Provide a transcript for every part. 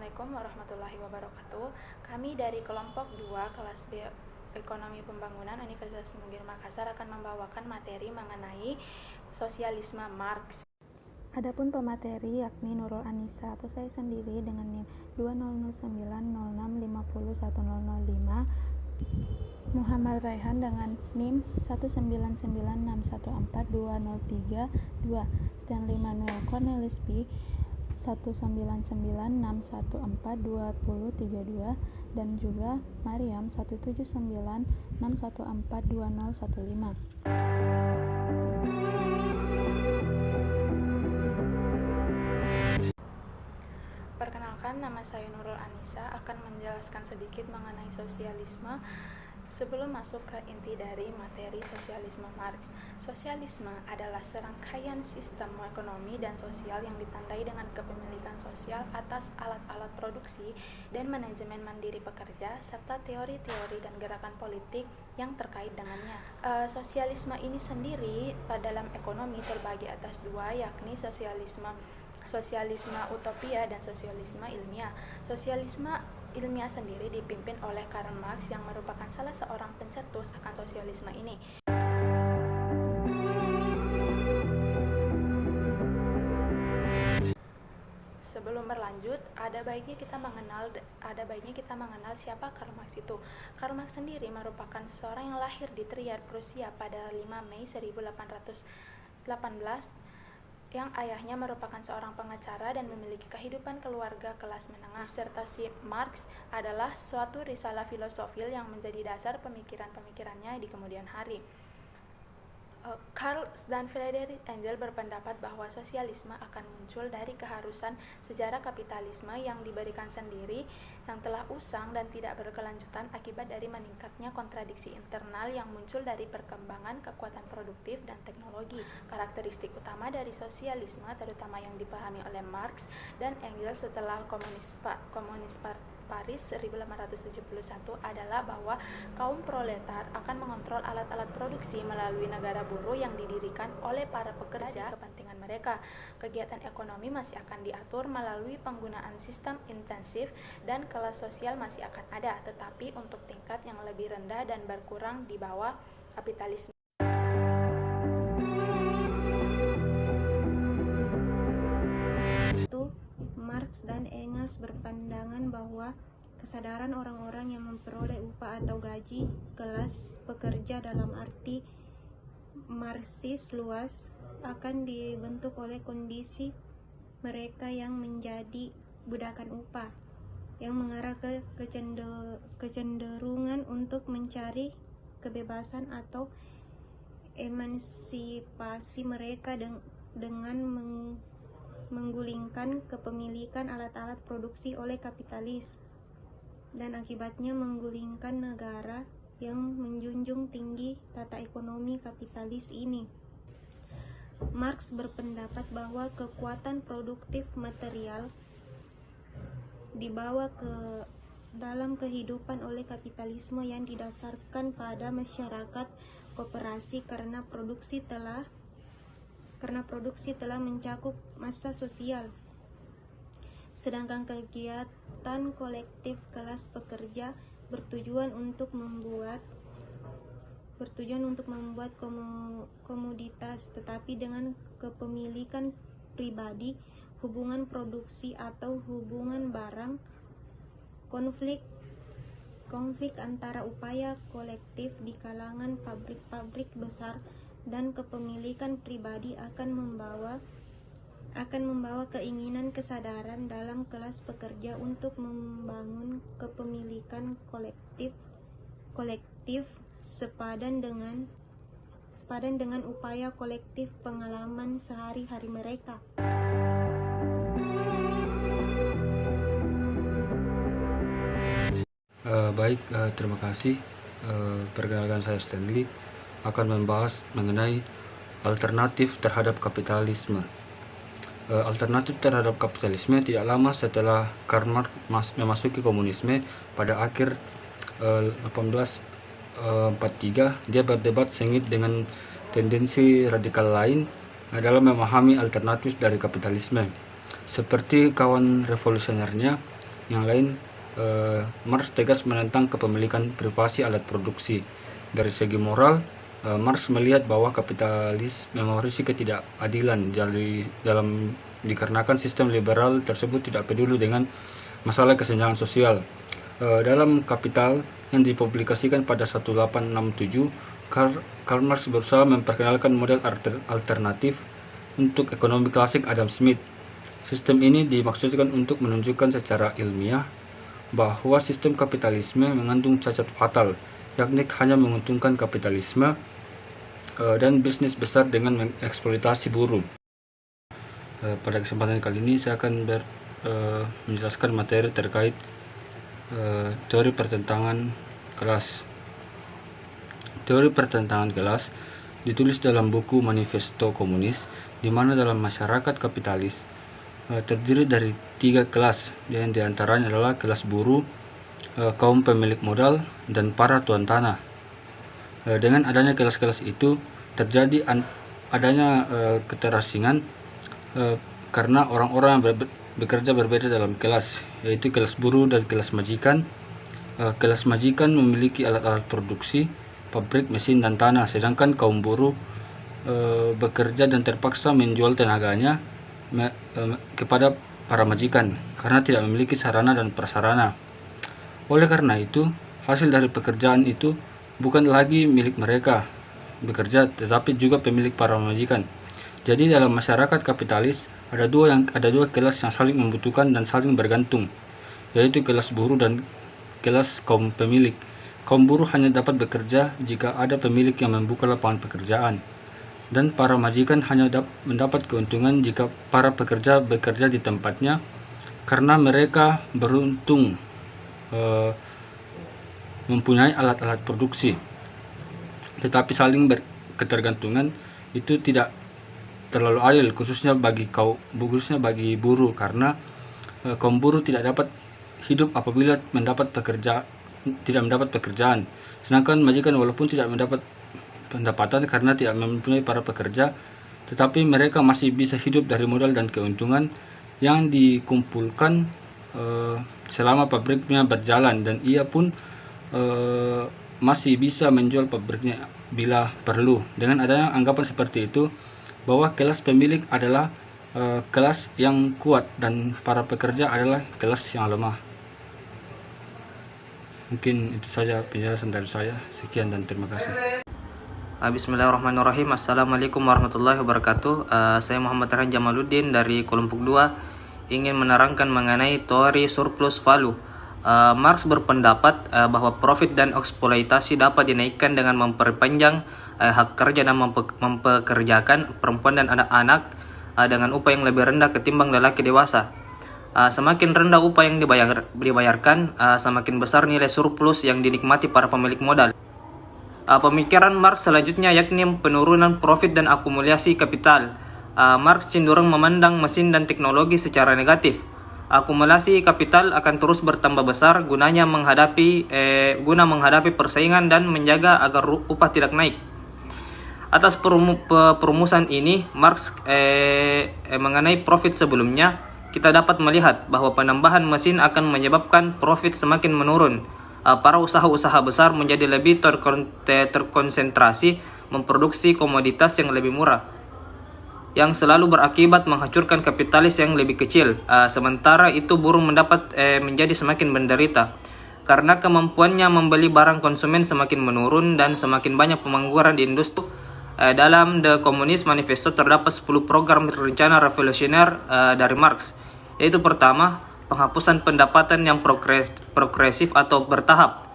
Assalamualaikum warahmatullahi wabarakatuh. Kami dari kelompok 2 kelas B Ekonomi Pembangunan Universitas Negeri Makassar akan membawakan materi mengenai sosialisme Marx. Adapun pemateri yakni Nurul Anissa atau saya sendiri dengan NIM 200906501005, Muhammad Raihan dengan NIM 19961420322, Stanley Manuel Cornelis B 19961422032, dan juga Mariam 17961420015. Perkenalkan, nama saya Nurul Anissa akan menjelaskan sedikit mengenai sosialisme. Sebelum masuk ke inti dari materi sosialisme Marx, sosialisme adalah serangkaian sistem ekonomi dan sosial yang ditandai dengan kepemilikan sosial atas alat-alat produksi dan manajemen mandiri pekerja, serta teori-teori dan gerakan politik yang terkait dengannya. Sosialisme ini sendiri dalam ekonomi terbagi atas dua, yakni sosialisme utopia dan sosialisme ilmiah. Sosialisme ilmiah sendiri dipimpin oleh Karl Marx yang merupakan salah seorang pencetus akan sosialisme ini. Sebelum berlanjut, ada baiknya kita mengenal siapa Karl Marx itu. Karl Marx sendiri merupakan seorang yang lahir di Trier, Prusia pada 5 Mei 1818, yang ayahnya merupakan seorang pengacara dan memiliki kehidupan keluarga kelas menengah. Disertasi Marx adalah suatu risalah filosofil yang menjadi dasar pemikiran-pemikirannya di kemudian hari. Karl dan Friedrich Engels berpendapat bahwa sosialisme akan muncul dari keharusan sejarah kapitalisme yang diberikan sendiri, yang telah usang dan tidak berkelanjutan akibat dari meningkatnya kontradiksi internal yang muncul dari perkembangan kekuatan produktif dan teknologi. Karakteristik utama dari sosialisme, terutama yang dipahami oleh Marx dan Engels setelah komunis Paris 1871, adalah bahwa kaum proletar akan mengontrol alat-alat produksi melalui negara buruh yang didirikan oleh para pekerja kepentingan mereka. Kegiatan ekonomi masih akan diatur melalui penggunaan sistem intensif dan kelas sosial masih akan ada, tetapi untuk tingkat yang lebih rendah dan berkurang di bawah kapitalisme. Marx dan Engels berpandangan bahwa kesadaran orang-orang yang memperoleh upah atau gaji kelas pekerja dalam arti Marxis luas akan dibentuk oleh kondisi mereka yang menjadi budakan upah, yang mengarah ke kecenderungan untuk mencari kebebasan atau emansipasi mereka dengan menggulingkan kepemilikan alat-alat produksi oleh kapitalis, dan akibatnya menggulingkan negara yang menjunjung tinggi tata ekonomi kapitalis ini. Marx berpendapat bahwa kekuatan produktif material dibawa ke dalam kehidupan oleh kapitalisme yang didasarkan pada masyarakat koperasi karena produksi telah mencakup massa sosial, sedangkan kegiatan kolektif kelas pekerja bertujuan untuk membuat komoditas, tetapi dengan kepemilikan pribadi, hubungan produksi atau hubungan barang. Konflik antara upaya kolektif di kalangan pabrik-pabrik besar dan kepemilikan pribadi akan membawa keinginan kesadaran dalam kelas pekerja untuk membangun kepemilikan kolektif sepadan dengan upaya kolektif pengalaman sehari-hari mereka. Terima kasih. Perkenalkan, saya Stanley akan membahas mengenai alternatif terhadap kapitalisme. Alternatif terhadap kapitalisme tidak lama setelah Karl Marx memasuki komunisme pada akhir 1843, dia berdebat sengit dengan tendensi radikal lain dalam memahami alternatif dari kapitalisme. Seperti kawan revolusionernya, yang lain, Marx tegas menentang kepemilikan privasi alat produksi. Dari segi moral, Marx melihat bahwa kapitalis mewarisi ketidakadilan dikarenakan sistem liberal tersebut tidak peduli dengan masalah kesenjangan sosial. Dalam Kapital yang dipublikasikan pada 1867, Karl Marx berusaha memperkenalkan model alternatif untuk ekonomi klasik Adam Smith. Sistem ini dimaksudkan untuk menunjukkan secara ilmiah bahwa sistem kapitalisme mengandung cacat fatal, yakni hanya menguntungkan kapitalisme dan bisnis besar dengan mengeksploitasi buruh. Pada kesempatan kali ini saya akan menjelaskan materi terkait teori pertentangan kelas. Teori pertentangan kelas ditulis dalam buku Manifesto Komunis, di mana dalam masyarakat kapitalis terdiri dari 3 kelas, yang diantaranya adalah kelas buruh, kaum pemilik modal, dan para tuan tanah. Dengan adanya kelas-kelas itu terjadi adanya keterasingan karena orang-orang yang bekerja berbeda dalam kelas, yaitu kelas buruh dan kelas majikan. Kelas majikan memiliki alat-alat produksi, pabrik, mesin, dan tanah, sedangkan kaum buruh bekerja dan terpaksa menjual tenaganya kepada para majikan karena tidak memiliki sarana dan prasarana. Oleh karena itu, hasil dari pekerjaan itu bukan lagi milik mereka bekerja, tetapi juga pemilik para majikan. Jadi dalam masyarakat kapitalis ada dua kelas yang saling membutuhkan dan saling bergantung, yaitu kelas buruh dan kelas kaum pemilik. Kaum buruh hanya dapat bekerja jika ada pemilik yang membuka lapangan pekerjaan, dan para majikan hanya mendapat keuntungan jika para pekerja bekerja di tempatnya, karena mereka beruntung mempunyai alat-alat produksi. Tetapi saling berketergantungan itu tidak terlalu adil, khususnya bagi buruh, karena kaum buruh tidak dapat hidup apabila tidak mendapat pekerjaan, sedangkan majikan walaupun tidak mendapat pendapatan karena tidak mempunyai para pekerja, tetapi mereka masih bisa hidup dari modal dan keuntungan yang dikumpulkan selama pabriknya berjalan, dan ia pun masih bisa menjual pabriknya bila perlu. Dengan adanya anggapan seperti itu, bahwa kelas pemilik adalah kelas yang kuat dan para pekerja adalah kelas yang lemah. Mungkin itu saja penjelasan dari saya. Sekian dan terima kasih. Bismillahirrahmanirrahim. Assalamualaikum warahmatullahi wabarakatuh. Saya Muhammad Terhan Jamaluddin dari kelompok 2 ingin menerangkan mengenai teori surplus value. Marx berpendapat bahwa profit dan eksploitasi dapat dinaikkan dengan memperpanjang hak kerja dan mempekerjakan perempuan dan anak-anak dengan upah yang lebih rendah ketimbang lelaki dewasa. Semakin rendah upah yang dibayarkan, semakin besar nilai surplus yang dinikmati para pemilik modal. Pemikiran Marx selanjutnya yakni penurunan profit dan akumulasi kapital. Marx cenderung memandang mesin dan teknologi secara negatif. Akumulasi kapital akan terus bertambah besar guna menghadapi persaingan dan menjaga agar upah tidak naik. Atas perumusan ini, Marx mengenai profit sebelumnya, kita dapat melihat bahwa penambahan mesin akan menyebabkan profit semakin menurun. Para usaha-usaha besar menjadi lebih terkonsentrasi memproduksi komoditas yang lebih murah, yang selalu berakibat menghancurkan kapitalis yang lebih kecil. Sementara itu buruh menjadi semakin menderita karena kemampuannya membeli barang konsumen semakin menurun dan semakin banyak pengangguran di industri. Dalam The Communist Manifesto terdapat 10 program rencana revolusioner dari Marx, yaitu pertama, penghapusan pendapatan yang progresif atau bertahap.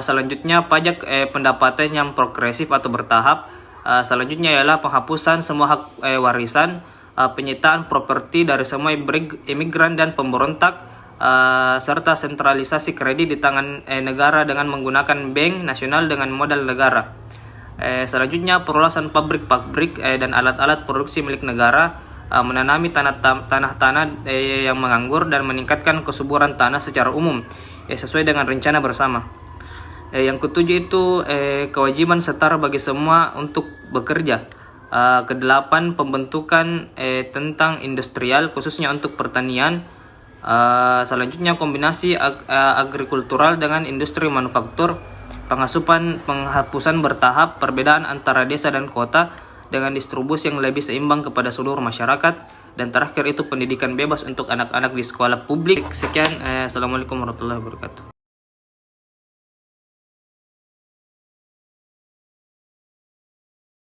Selanjutnya, pajak pendapatan yang progresif atau bertahap. Selanjutnya ialah penghapusan semua hak warisan, penyitaan properti dari semua imigran dan pemberontak, serta sentralisasi kredit di tangan negara dengan menggunakan bank nasional dengan modal negara. Selanjutnya, perluasan pabrik-pabrik dan alat-alat produksi milik negara, menanami tanah-tanah yang menganggur dan meningkatkan kesuburan tanah secara umum sesuai dengan rencana bersama. Yang ketujuh itu kewajiban setara bagi semua untuk bekerja. Kedelapan, pembentukan tentang industrial khususnya untuk pertanian. Selanjutnya kombinasi agrikultural dengan industri manufaktur, penghapusan bertahap perbedaan antara desa dan kota dengan distribusi yang lebih seimbang kepada seluruh masyarakat, dan terakhir itu pendidikan bebas untuk anak-anak di sekolah publik. Sekian, assalamualaikum warahmatullahi wabarakatuh.